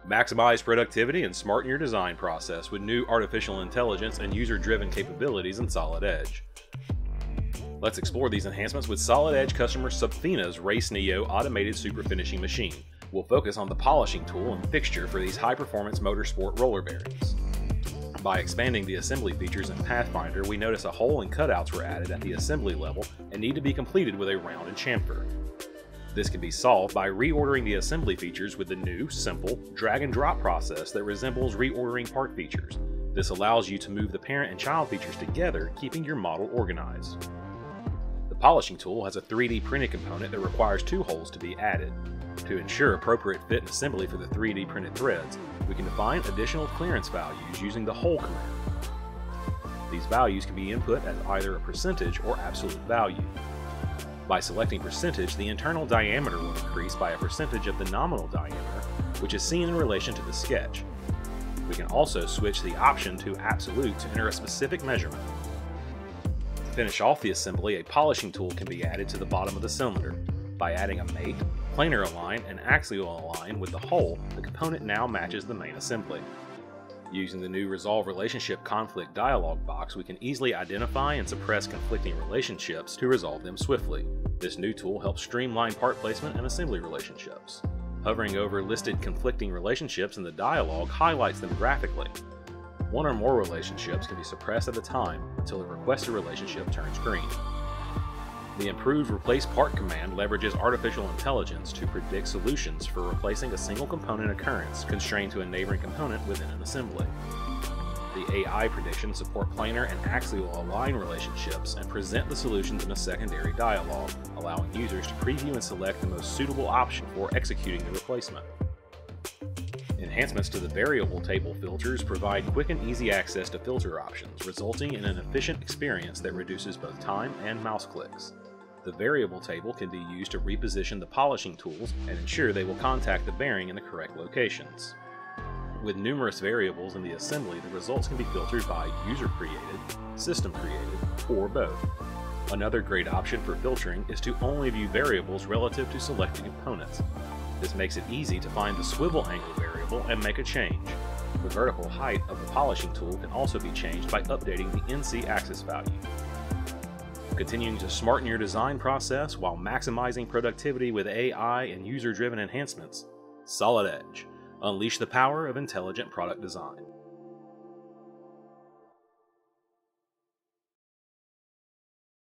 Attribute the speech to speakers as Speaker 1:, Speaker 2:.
Speaker 1: Maximize productivity and smarten your design process with new artificial intelligence and user-driven capabilities in Solid Edge. Let's explore these enhancements with Solid Edge customer Supfina'n's RACENEO automated super finishing machine. We'll focus on the polishing tool and fixture for these high-performance motorsport roller bearings. By expanding the assembly features in Pathfinder, we notice a hole and cutouts were added at the assembly level and need to be completed with a rounded chamfer. This can be solved by reordering the assembly features with the new, simple, drag-and-drop process that resembles reordering part features. This allows you to move the parent and child features together, keeping your model organized. The polishing tool has a 3D printed component that requires 2 holes to be added. To ensure appropriate fit and assembly for the 3D printed threads, we can define additional clearance values using the hole command. These values can be input as either a percentage or absolute value. By selecting percentage, the internal diameter will increase by a percentage of the nominal diameter, which is seen in relation to the sketch. We can also switch the option to absolute to enter a specific measurement. To finish off the assembly, a polishing tool can be added to the bottom of the cylinder. By adding a mate, planar align, and axial align with the hole, the component now matches the main assembly. Using the new Resolve Relationship Conflict dialog box, we can easily identify and suppress conflicting relationships to resolve them swiftly. This new tool helps streamline part placement and assembly relationships. Hovering over listed conflicting relationships in the dialog highlights them graphically. One or more relationships can be suppressed at a time until the requested relationship turns green. The improved Replace Part command leverages artificial intelligence to predict solutions for replacing a single component occurrence constrained to a neighboring component within an assembly. The AI predictions support planar and axial align relationships and present the solutions in a secondary dialog, allowing users to preview and select the most suitable option for executing the replacement. Enhancements to the variable table filters provide quick and easy access to filter options, resulting in an efficient experience that reduces both time and mouse clicks. The variable table can be used to reposition the polishing tools and ensure they will contact the bearing in the correct locations. With numerous variables in the assembly, the results can be filtered by user-created, system-created, or both. Another great option for filtering is to only view variables relative to selected components. This makes it easy to find the swivel angle variable and make a change. The vertical height of the polishing tool can also be changed by updating the NC axis value. Continuing to smarten your design process while maximizing productivity with AI and user-driven enhancements, Solid Edge. Unleash the power of intelligent product design.